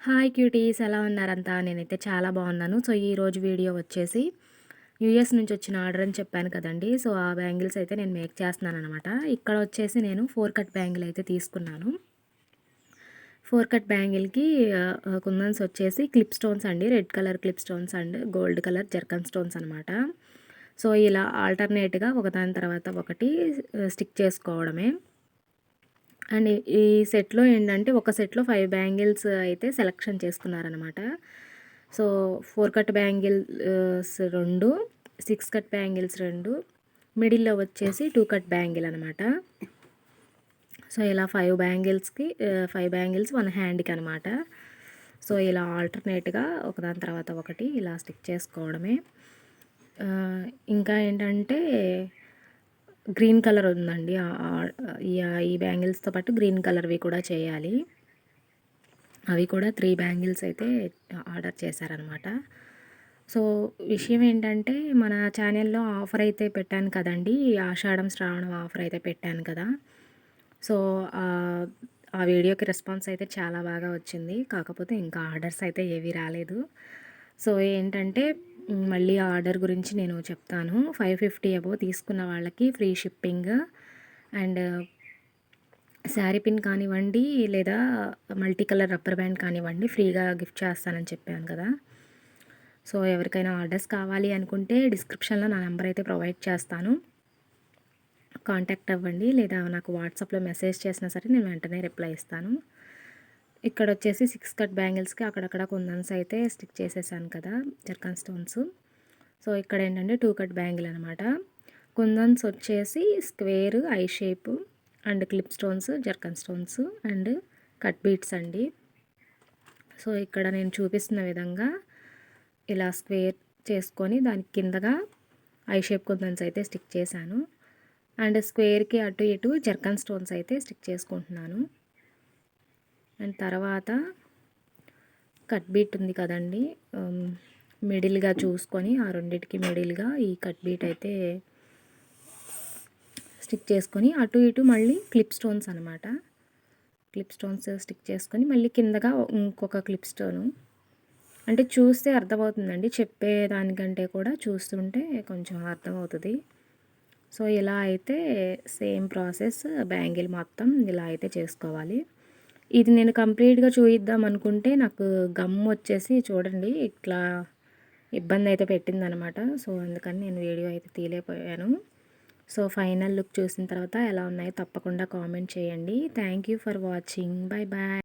Hi cuties, ఎలా ఉన్నారంతా? నేనైతే చాలా బాగున్నాను. సో ఈరోజు వీడియో వచ్చేసి యూఎస్ నుంచి వచ్చిన ఆర్డర్ అని చెప్పాను కదండి. సో ఆ బ్యాంగిల్స్ అయితే నేను మేక్ చేస్తున్నాను అనమాట. ఇక్కడ వచ్చేసి నేను 4 కట్ బ్యాంగిల్ అయితే తీసుకున్నాను. 4 కట్ బ్యాంగిల్కి కుందన్స్ వచ్చేసి క్లిప్ స్టోన్స్ అండి. Red colour clip stones and gold colour zircon stones అనమాట. సో ఇలా ఆల్టర్నేట్గా ఒకదాని తర్వాత ఒకటి స్టిక్ చేసుకోవడమే. అండ్ ఈ సెట్‌లో ఏంటంటే, ఒక సెట్‌లో 5 బ్యాంగిల్స్ అయితే సెలెక్షన్ చేసుకున్నారనమాట. So 4 cut bangles 2, 6 cut bangles 2, మిడిల్‌లో వచ్చేసి 2 కట్ బ్యాంగిల్ అనమాట. సో ఇలా 5 బ్యాంగిల్స్‌కి 5 బ్యాంగిల్స్ 1 హ్యాండ్‌కి అనమాట. సో ఇలా ఆల్టర్నేట్‌గా ఒకదాని తర్వాత ఒకటి ఇలా స్టిక్ చేసుకోవడమే. ఇంకా ఏంటంటే గ్రీన్ కలర్ ఉందండి. ఈ బ్యాంగిల్స్‌తో పాటు గ్రీన్ కలర్‌వి కూడా చేయాలి. అవి కూడా 3 బ్యాంగిల్స్ అయితే ఆర్డర్ చేశారనమాట. సో విషయం ఏంటంటే, మన ఛానల్‌లో ఆఫర్ అయితే పెట్టాను కదండీ! ఆషాఢం, శ్రావణం ఆఫర్ అయితే పెట్టాను కదా! సో ఆ వీడియోకి రెస్పాన్స్ అయితే చాలా బాగా వచ్చింది. కాకపోతే ఇంకా ఆర్డర్స్ అయితే ఏవి రాలేదు. సో ఏంటంటే, మళ్ళీ ఆర్డర్ గురించి నేను చెప్తాను. 550 అబోవ్ తీసుకున్న వాళ్ళకి free shipping and sari pin కానివ్వండి, లేదా మల్టీ కలర్ రబ్బర్ బ్యాండ్ కానివ్వండి, ఫ్రీగా గిఫ్ట్ చేస్తానని చెప్పాను కదా! సో ఎవరికైనా ఆర్డర్స్ కావాలి అనుకుంటే డిస్క్రిప్షన్‌లో నా నెంబర్ అయితే ప్రొవైడ్ చేస్తాను. కాంటాక్ట్ అవ్వండి, లేదా నాకు వాట్సాప్‌లో మెసేజ్ చేసినా సరే నేను వెంటనే రిప్లై ఇస్తాను. ఇక్కడ వచ్చేసి 6 కట్ బ్యాంగిల్స్‌కి అక్కడక్కడ కుందన్స్ అయితే స్టిక్ చేసేసాను కదా, జర్కన్ స్టోన్స్. సో ఇక్కడ ఏంటంటే 2 కట్ బ్యాంగిల్ అనమాట. కుందన్స్ వచ్చేసి square, I shape and clip stones, zircon stones and cut beats అండి. సో ఇక్కడ నేను చూపిస్తున్న విధంగా ఇలా స్క్వేర్ చేసుకొని దానికి కిందగా ఐ షేప్ కుందన్స్ అయితే స్టిక్ చేశాను. అండ్ స్క్వేర్కి అటు ఇటు జర్కన్ స్టోన్స్ అయితే స్టిక్ చేసుకుంటున్నాను. అండ్ తర్వాత కట్ బీట్ ఉంది కదండి, మిడిల్గా చూసుకొని ఆ రెండిటికి మిడిల్గా ఈ కట్ బీట్ అయితే స్టిక్ చేసుకొని అటు ఇటు మళ్ళీ క్లిప్ స్టోన్స్ అనమాట. క్లిప్ స్టోన్స్ స్టిక్ చేసుకొని మళ్ళీ కిందగా ఇంకొక క్లిప్ స్టోను. అంటే చూస్తే అర్థమవుతుందండి, చెప్పేదానికంటే కూడా చూస్తుంటే కొంచెం అర్థమవుతుంది. సో ఇలా అయితే సేమ్ ప్రాసెస్ బ్యాంగిల్ మొత్తం ఇలా అయితే చేసుకోవాలి. ఇది నేను కంప్లీట్‌గా చూయిద్దాం అనుకుంటే నాకు గమ్ వచ్చేసి చూడండి ఇట్లా ఇబ్బంది అయితే పెట్టిందనమాట. సో అందుకని నేను వీడియో అయితే తీయలేకపోయాను. సో ఫైనల్ లుక్ చూసిన తర్వాత ఎలా ఉన్నాయో తప్పకుండా కామెంట్ చేయండి. Thank you for watching. Bye bye.